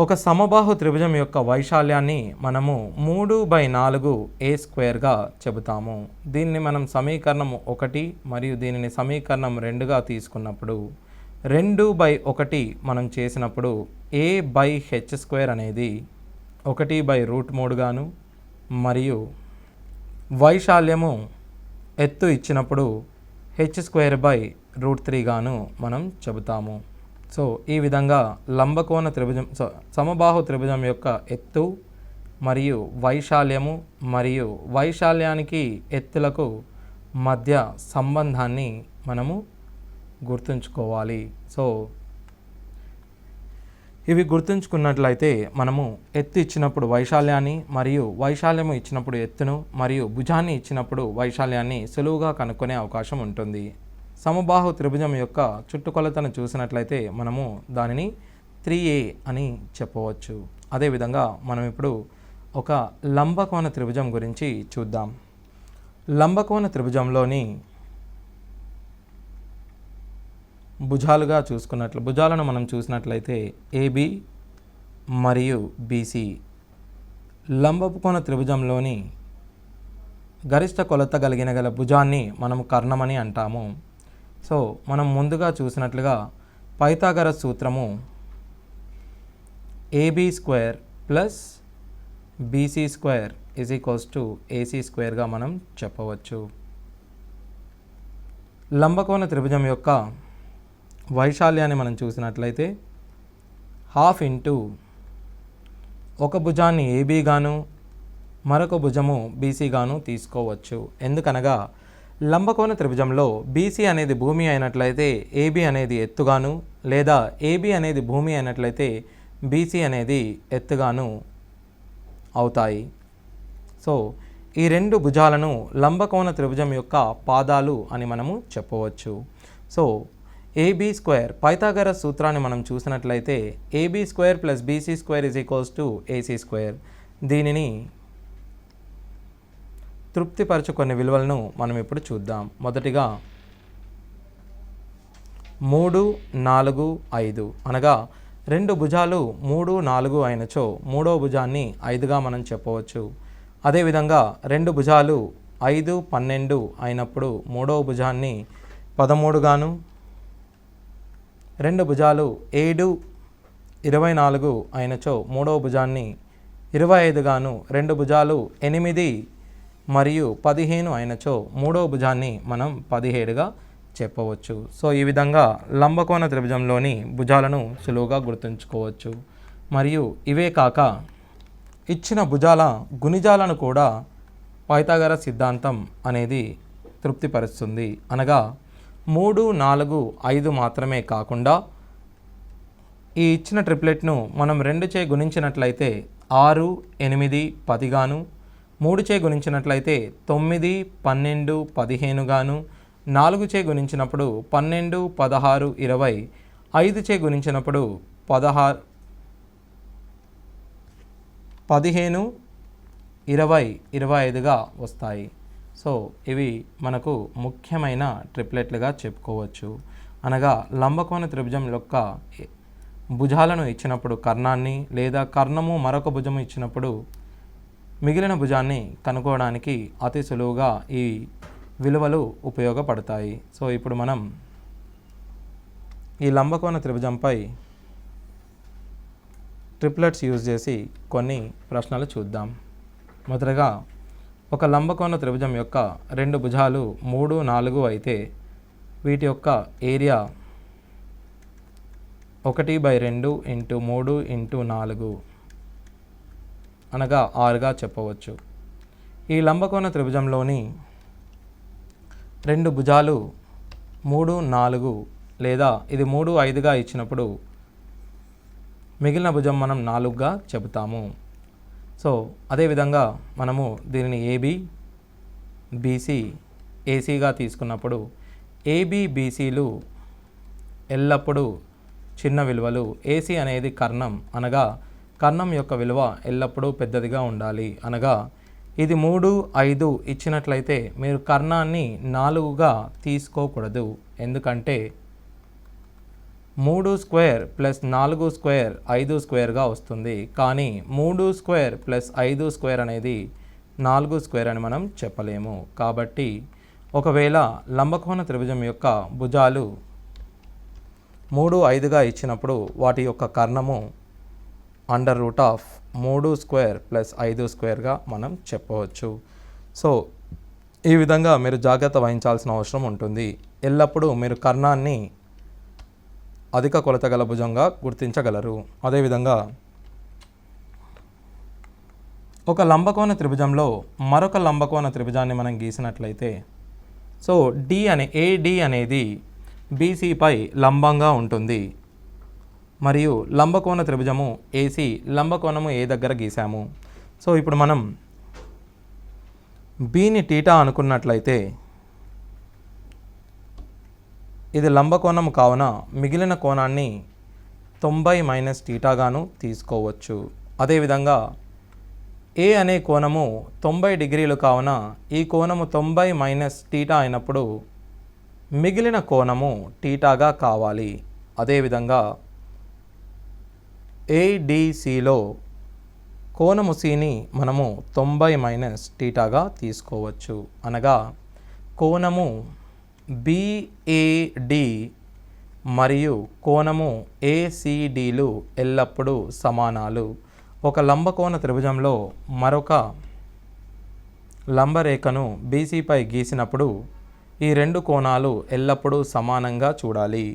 ఒక సమబాహు త్రిభుజం యొక్క వైశాల్యాన్ని మనము 3/4a² చెబుతాము. దీన్ని మనం సమీకరణం 1 మరియు దీనిని సమీకరణం 2గా తీసుకున్నప్పుడు 2/1 మనం చేసినప్పుడు a/h² అనేది 1/√3 గాను మరియు వైశాల్యము ఎత్తు ఇచ్చినప్పుడు h²/√3 గాను మనం చెబుతాము. సో ఈ విధంగా లంబకోణ త్రిభుజం సమబాహు త్రిభుజం యొక్క ఎత్తు మరియు వైశాల్యము మరియు వైశాల్యానికి ఎత్తులకు మధ్య సంబంధాన్ని మనము గుర్తుంచుకోవాలి. సో ఇవి గుర్తుంచుకున్నట్లయితే మనము ఎత్తు ఇచ్చినప్పుడు వైశాల్యాన్ని మరియు వైశాల్యము ఇచ్చినప్పుడు ఎత్తును మరియు భుజాన్ని ఇచ్చినప్పుడు వైశాల్యాన్ని సులువుగా కనుక్కునే అవకాశం ఉంటుంది. సమబాహు త్రిభుజం యొక్క చుట్టుకొలతను చూసినట్లయితే మనము దానిని 3a అని చెప్పవచ్చు. అదేవిధంగా మనం ఇప్పుడు ఒక లంబకోణ త్రిభుజం గురించి చూద్దాం. లంబకోణ త్రిభుజంలోని భుజాలను మనం చూసినట్లయితే AB మరియు BC. లంబకోణ త్రిభుజంలోని గరిష్ట కొలత గల భుజాన్ని మనము కర్ణమని అంటాము. సో మనం ముందుగా చూసినట్లుగా పైథాగరస్ సూత్రము AB² ప్లస్ BC² AC² మనం చెప్పవచ్చు. లంబకోణ త్రిభుజం యొక్క వైశాల్యాన్ని మనం చూసినట్లయితే 1/2 ఇంటూ ఒక భుజాన్ని AB గాను మరొక భుజము BC గాను తీసుకోవచ్చు. ఎందుకనగా లంబకోణ త్రిభుజంలో BC అనేది భూమి అయినట్లయితే AB అనేది ఎత్తుగాను లేదా AB అనేది భూమి అయినట్లయితే BC అనేది ఎత్తుగాను అవుతాయి. సో ఈ రెండు భుజాలను లంబకోణ త్రిభుజం యొక్క పాదాలు అని మనము చెప్పవచ్చు. సో AB² పైథాగరస్ సూత్రాన్ని మనం చూసినట్లయితే AB² ప్లస్ BC² AC². దీనిని తృప్తిపరచు కొన్ని విలువలను మనం ఇప్పుడు చూద్దాం. మొదటిగా 3, 4, 5 అనగా రెండు భుజాలు 3, 4 అయినచో మూడో భుజాన్ని 5గా మనం చెప్పవచ్చు. అదేవిధంగా రెండు భుజాలు 5, 12 అయినప్పుడు మూడవ భుజాన్ని 13 గాను, రెండు భుజాలు 7, 24 అయినచో మూడవ భుజాన్ని 25 గాను, రెండు భుజాలు 8 మరియు 15 అయినచో మూడవ భుజాన్ని మనం 17గా చెప్పవచ్చు. సో ఈ విధంగా లంబకోణ త్రిభుజంలోని భుజాలను సులువుగా గుర్తుంచుకోవచ్చు. మరియు ఇవే కాక ఇచ్చిన భుజాల గుణిజాలను కూడా పైథాగరస్ సిద్ధాంతం అనేది తృప్తిపరుస్తుంది. అనగా 3, 4, 5 మాత్రమే కాకుండా ఈ ఇచ్చిన ట్రిప్లెట్ను మనం 2చే గుణించినట్లయితే 6, 8, 10 గాను, 3చే గుణించినట్లయితే 9, 12, 15 గాను, 4చే గుణించినప్పుడు 12, 16, 20, 5చే గుణించినప్పుడు 15, 20, 25గా వస్తాయి. సో ఇవి మనకు ముఖ్యమైన ట్రిప్లెట్లుగా చెప్పుకోవచ్చు. అనగా లంబకోణ త్రిభుజం యొక్క భుజాలను ఇచ్చినప్పుడు కర్ణాన్ని, లేదా కర్ణము మరొక భుజము ఇచ్చినప్పుడు మిగిలిన భుజాన్ని కనుక్కోవడానికి అతి సులువుగా ఈ విలువలు ఉపయోగపడతాయి. సో ఇప్పుడు మనం ఈ లంబకోణ త్రిభుజంపై ట్రిప్లెట్స్ యూజ్ చేసి కొన్ని ప్రశ్నలు చూద్దాం. మొదటగా ఒక లంబకోణ త్రిభుజం యొక్క 2 భుజాలు 3, 4 అయితే వీటి యొక్క ఏరియా 1/2 × 3 × 4 అనగా 6గా చెప్పవచ్చు. ఈ లంబకోణ త్రిభుజంలోని 2 భుజాలు 3, 4 లేదా ఇది 3, 5గా ఇచ్చినప్పుడు మిగిలిన భుజం మనం 4గా చెబుతాము. సో అదేవిధంగా మనము దీనిని ఏబి, బీసీ, ఏసీగా తీసుకున్నప్పుడు ఏబి, బీసీలు ఎల్లప్పుడూ చిన్న విలువలు. ఏసీ అనేది కర్ణం, అనగా కర్ణం యొక్క విలువ ఎల్లప్పుడూ పెద్దదిగా ఉండాలి. అనగా ఇది 3, 5 ఇచ్చినట్లయితే మీరు కర్ణాన్ని 4గా తీసుకోకూడదు. ఎందుకంటే 3² + 4² 5² వస్తుంది. కానీ 3² + 5² అనేది 4² అని మనం చెప్పలేము. కాబట్టి ఒకవేళ లంబకోణ త్రిభుజం యొక్క భుజాలు 3, 5గా ఇచ్చినప్పుడు వాటి యొక్క కర్ణము √3² + 5² మనం చెప్పవచ్చు. సో ఈ విధంగా మీరు జాగ్రత్త వహించాల్సిన అవసరం ఉంటుంది. ఎల్లప్పుడూ మీరు కర్ణాన్ని అధిక కొలత గల భుజంగా గుర్తించగలరు. అదేవిధంగా ఒక లంబకోణ త్రిభుజంలో మరొక లంబకోణ త్రిభుజాన్ని మనం గీసినట్లయితే సో ఏడి అనేది బీసీపై లంబంగా ఉంటుంది. మరియు లంబకోణ త్రిభుజము ఏసీ లంబకోణము ఏ దగ్గర గీసాము. సో ఇప్పుడు మనం బీని టీటా అనుకున్నట్లయితే ఇది లంబకోణం కావున మిగిలిన కోణాన్ని 90 - టీటాగాను తీసుకోవచ్చు. అదేవిధంగా ఏ అనే కోణము 90 డిగ్రీలు కావున ఈ కోణము 90 - టీటా అయినప్పుడు మిగిలిన కోణము టీటాగా కావాలి. అదేవిధంగా ఏడిసిలో కోణము సిని మనము 90 - టీటాగా తీసుకోవచ్చు. అనగా కోణము బిఏడి మరియు కోణము ఏసిడిలు ఎల్లప్పుడూ సమానాలు. ఒక లంబకోణ త్రిభుజంలో మరొక లంబరేఖను బీసీపై గీసినప్పుడు ఈ 2 కోణాలు ఎల్లప్పుడూ సమానంగా చూడాలి.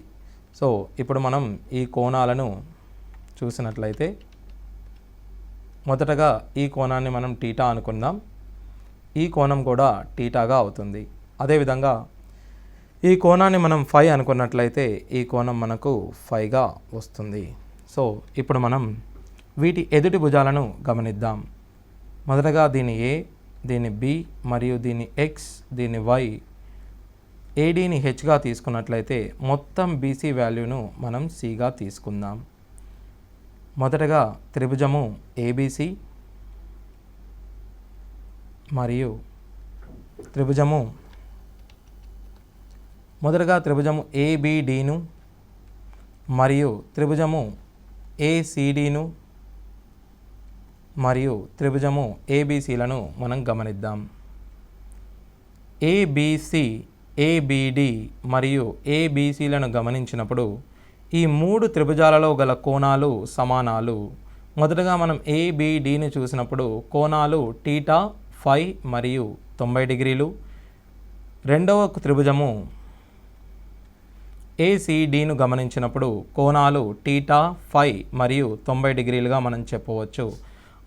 సో ఇప్పుడు మనం ఈ కోణాలను చూసినట్లయితే మొదటగా ఈ కోణాన్ని మనం టీటా అనుకుందాం. ఈ కోణం కూడా టీటాగా అవుతుంది. అదేవిధంగా ఈ కోణాన్ని మనం ఫై అనుకున్నట్లయితే ఈ కోణం మనకు ఫైగా వస్తుంది. సో ఇప్పుడు మనం వీటి ఎదుటి భుజాలను గమనిద్దాం. మొదటగా దీని ఏ, దీని బి మరియు దీని ఎక్స్, దీని వై, ఏడీని హెచ్గా తీసుకున్నట్లయితే మొత్తం బీసీ వాల్యూను మనం సిగా తీసుకుందాం. మొదటగా త్రిభుజము ఏబిసి మరియు త్రిభుజము ఏబిడిను మరియు త్రిభుజము ఏసిడిను మరియు త్రిభుజము ఏబిసిలను మనం గమనిద్దాం. ఏబిసి, ఏబిడి మరియు ఏబిసిలను గమనించినప్పుడు ఈ 3 త్రిభుజాలలో గల కోణాలు సమానాలు. మొదటగా మనం ఏబిడిని చూసినప్పుడు కోణాలు టీటా, ఫై మరియు 90 డిగ్రీలు. రెండవ త్రిభుజము ఏసిడిను గమనించినప్పుడు కోణాలు టీటా, ఫై మరియు 90 డిగ్రీలుగా మనం చెప్పవచ్చు.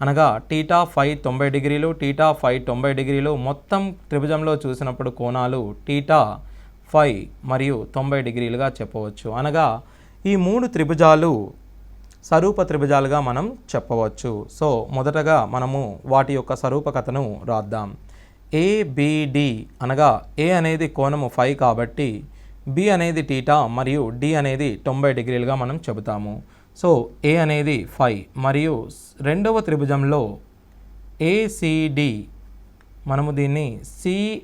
అనగా టీటా ఫై 90 డిగ్రీలు, టీటా ఫై 90 డిగ్రీలు. మొత్తం త్రిభుజంలో చూసినప్పుడు కోణాలు టీటా ఫై మరియు 90 డిగ్రీలుగా చెప్పవచ్చు. అనగా ఈ 3 త్రిభుజాలు సరూప త్రిభుజాలుగా మనం చెప్పవచ్చు. సో మొదటగా మనము వాటి యొక్క సరూపకతను రాద్దాం. ఏబిడి అనగా ఏ అనేది కోణము ఫై కాబట్టి బి అనేది టీటా మరియు డి అనేది 90 డిగ్రీలుగా మనం చెబుతాము. సో ఏ అనేది ఫై మరియు రెండవ త్రిభుజంలో ఏసిడి మనము దీన్ని సిఏడిగా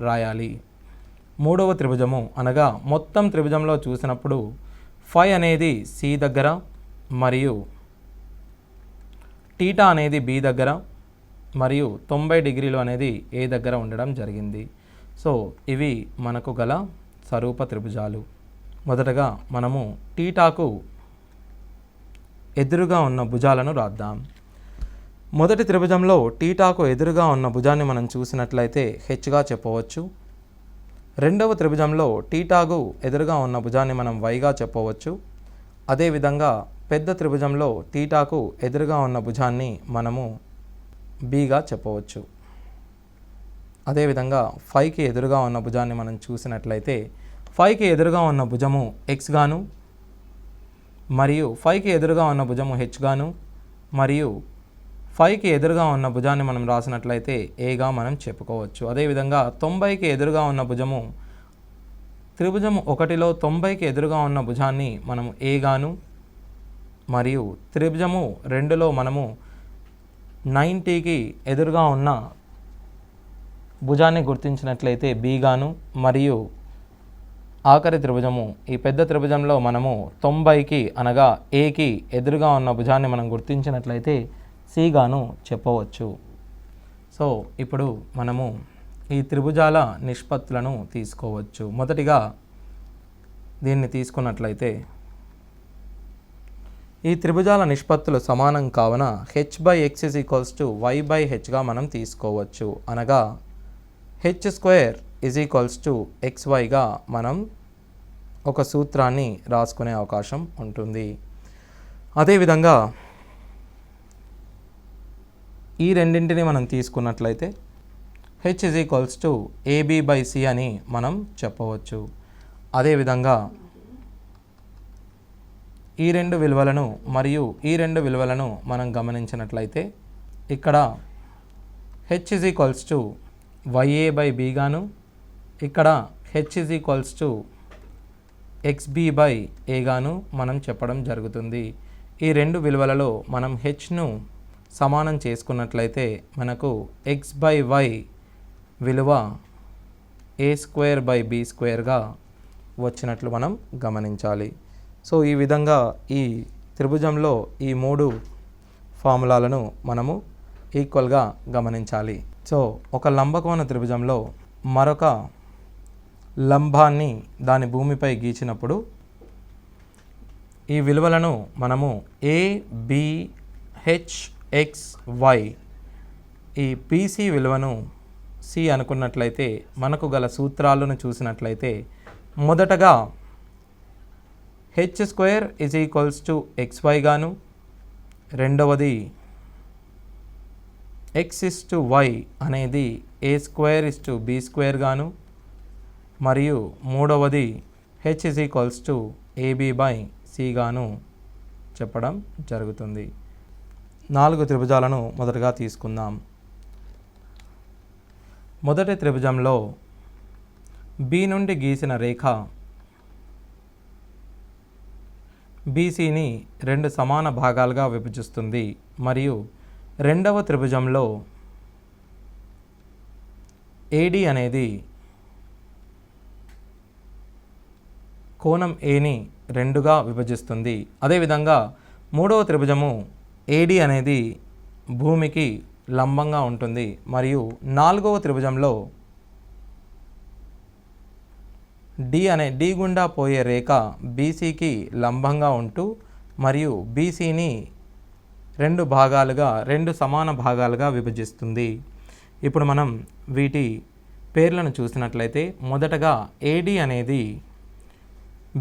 రాయాలి. మూడవ త్రిభుజము అనగా మొత్తం త్రిభుజంలో చూసినప్పుడు ఫై అనేది సి దగ్గర మరియు టీటా అనేది బి దగ్గర మరియు 90 డిగ్రీలు అనేది ఏ దగ్గర ఉండడం జరిగింది. సో ఇవి మనకు గల సరూప త్రిభుజాలు. మొదటగా మనము టీటాకు ఎదురుగా ఉన్న భుజాలను రాద్దాం. మొదటి త్రిభుజంలో టీటాకు ఎదురుగా ఉన్న భుజాన్ని మనం చూసినట్లయితే హెచ్గా చెప్పవచ్చు. రెండవ త్రిభుజంలో టీటాకు ఎదురుగా ఉన్న భుజాన్ని మనం వైగా చెప్పవచ్చు. అదేవిధంగా పెద్ద త్రిభుజంలో టీటాకు ఎదురుగా ఉన్న భుజాన్ని మనము బిగా చెప్పవచ్చు. అదేవిధంగా ఫైకి ఎదురుగా ఉన్న భుజాన్ని మనం చూసినట్లయితే ఫైకి ఎదురుగా ఉన్న భుజము ఎక్స్ గాను మరియు ఫైకి ఎదురుగా ఉన్న భుజము హెచ్ గాను మరియు ఫైకి ఎదురుగా ఉన్న భుజాన్ని మనం రాసినట్లయితే ఏగా మనం చెప్పుకోవచ్చు. అదేవిధంగా 90కి ఎదురుగా ఉన్న భుజము త్రిభుజము 1లో 90కి ఎదురుగా ఉన్న భుజాన్ని మనము ఏగాను మరియు త్రిభుజము 2లో మనము 90కి ఎదురుగా ఉన్న భుజాన్ని గుర్తించినట్లయితే బిగాను మరియు ఆఖరి త్రిభుజము ఈ పెద్ద త్రిభుజంలో మనము 90కి అనగా ఏకి ఎదురుగా ఉన్న భుజాన్ని మనం గుర్తించినట్లయితే సిగాను చెప్పవచ్చు. సో ఇప్పుడు మనము ఈ త్రిభుజాల నిష్పత్తులను తీసుకోవచ్చు. మొదటిగా దీన్ని తీసుకున్నట్లయితే ఈ త్రిభుజాల నిష్పత్తులు సమానం కావున h/x = y/hగా మనం తీసుకోవచ్చు. అనగా h² = xyగా మనం ఒక సూత్రాన్ని రాసుకునే అవకాశం ఉంటుంది. అదేవిధంగా ఈ రెండింటిని మనం తీసుకున్నట్లయితే h = ab/c అని మనం చెప్పవచ్చు. అదేవిధంగా ఈ రెండు విలువలను మరియు ఈ రెండు విలువలను మనం గమనించినట్లయితే ఇక్కడ h = ya/b గాను ఇక్కడ h = xb/a గాను మనం చెప్పడం జరుగుతుంది. ఈ రెండు విలువలలో మనం hను సమానం చేసుకున్నట్లయితే మనకు x/y విలువ a²/b²గా వచ్చినట్లు మనం గమనించాలి. సో ఈ విధంగా ఈ త్రిభుజంలో ఈ 3 ఫార్ములాలను మనము ఈక్వల్గా గమనించాలి. సో ఒక లంబకోణ త్రిభుజంలో మరొక లంబాన్ని దాని భూమిపై గీచినప్పుడు ఈ విలువలను మనము a, b, h, x, y ఈ bc విలువను c అనుకున్నట్లయితే మనకు గల సూత్రాలను చూసినట్లయితే మొదటగా h² = xy గాను రెండవది x/y అనేది a² b² గాను మరియు మూడవది h = ab/c గాను చెప్పడం జరుగుతుంది. 4 త్రిభుజాలను మొదటగా తీసుకుందాం. మొదటి త్రిభుజంలో బి నుండి గీసిన రేఖ బీసీని 2 సమాన భాగాలుగా విభజిస్తుంది మరియు రెండవ త్రిభుజంలో ఏడి అనేది కోణం ఏని 2గా విభజిస్తుంది. అదేవిధంగా మూడవ త్రిభుజము ఏడి అనేది భూమికి లంబంగా ఉంటుంది మరియు నాలుగవ త్రిభుజంలో డి గుండా పోయే రేఖ బీసీకి లంబంగా ఉంటూ మరియు బీసీని 2 సమాన భాగాలుగా విభజిస్తుంది. ఇప్పుడు మనం వీటి పేర్లను చూసినట్లయితే మొదటగా ఏడి అనేది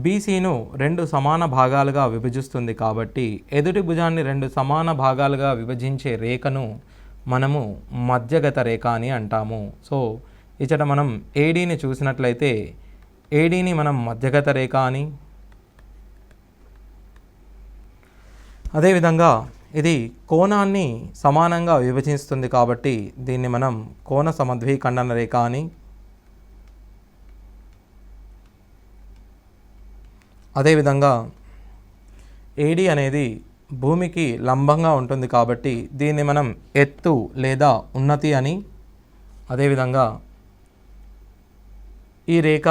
బీసీను 2 సమాన భాగాలుగా విభజిస్తుంది కాబట్టి ఎదుటి భుజాన్ని 2 సమాన భాగాలుగా విభజించే రేఖను మనము మధ్యగత రేఖ అని అంటాము. సో ఇచ్చట మనం ఏడీని చూసినట్లయితే ఏడీని మనం మధ్యగత రేఖ అని, అదేవిధంగా ఇది కోణాన్ని సమానంగా విభజిస్తుంది కాబట్టి దీన్ని మనం కోణ సమద్విఖండన రేఖ అని, అదేవిధంగా ఏడి అనేది భూమికి లంబంగా ఉంటుంది కాబట్టి దీన్ని మనం ఎత్తు లేదా ఉన్నతి అని, అదేవిధంగా ఈ రేఖ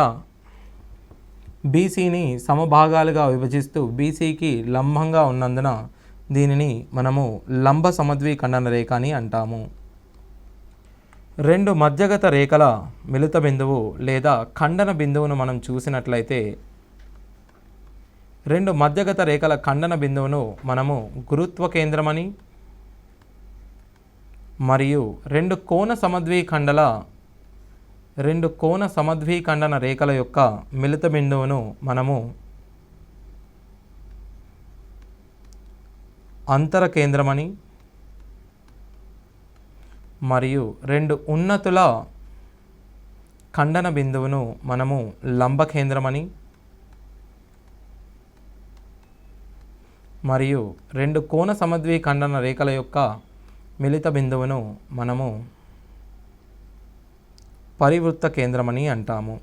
బీసీని సమభాగాలుగా విభజిస్తూ బీసీకి లంబంగా ఉన్నందున దీనిని మనము లంబ సమద్విఖండన రేఖ అని అంటాము. 2 మధ్యగత రేఖల మిలిత బిందువు లేదా ఖండన బిందువును మనం చూసినట్లయితే 2 మధ్యగత రేఖల ఖండన బిందువును మనము గురుత్వ కేంద్రమని మరియు 2 కోణ సమద్విఖండన రేఖల యొక్క మిలిత బిందువును మనము అంతర కేంద్రమని మరియు 2 ఉన్నతుల ఖండన బిందువును మనము లంబ కేంద్రమని మరియు 2 కోణ సమద్విఖండన రేఖల యొక్క మిలిత బిందువును మనము పరివృత్త కేంద్రమని అంటాము.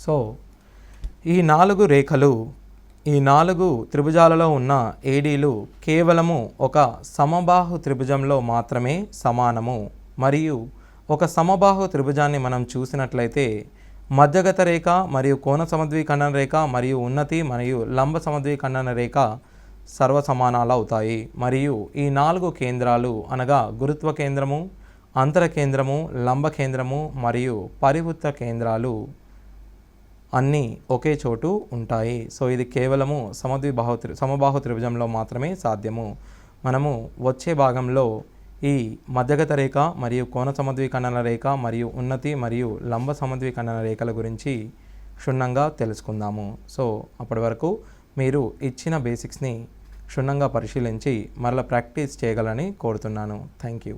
సో ఈ 4 రేఖలు, ఈ 4 త్రిభుజాలలో ఉన్న ఏడీలు కేవలము ఒక సమబాహు త్రిభుజంలో మాత్రమే సమానము. మరియు ఒక సమబాహు త్రిభుజాన్ని మనం చూసినట్లయితే మధ్యగత రేఖ మరియు కోణ సమద్విఖండన రేఖ మరియు ఉన్నతి మరియు లంబ సమద్విఖండన రేఖ సర్వసమానాలు అవుతాయి. మరియు ఈ 4 కేంద్రాలు అనగా గురుత్వ కేంద్రము, అంతర కేంద్రము, లంబ కేంద్రము మరియు పరివృత్త కేంద్రాలు అన్నీ ఒకే చోటు ఉంటాయి. సో ఇది కేవలము సమబాహు త్రిభుజంలో మాత్రమే సాధ్యము. మనము వచ్చే భాగంలో ఈ మధ్యగత రేఖ మరియు కోణ సమద్విఖండన రేఖ మరియు ఉన్నతి మరియు లంబ సమద్విఖండన రేఖల గురించి క్షుణ్ణంగా తెలుసుకుందాము. సో అప్పటి వరకు మీరు ఇచ్చిన బేసిక్స్ని క్షుణ్ణంగా పరిశీలించి మరలా ప్రాక్టీస్ చేయగలని కోరుతున్నాను. Thank you.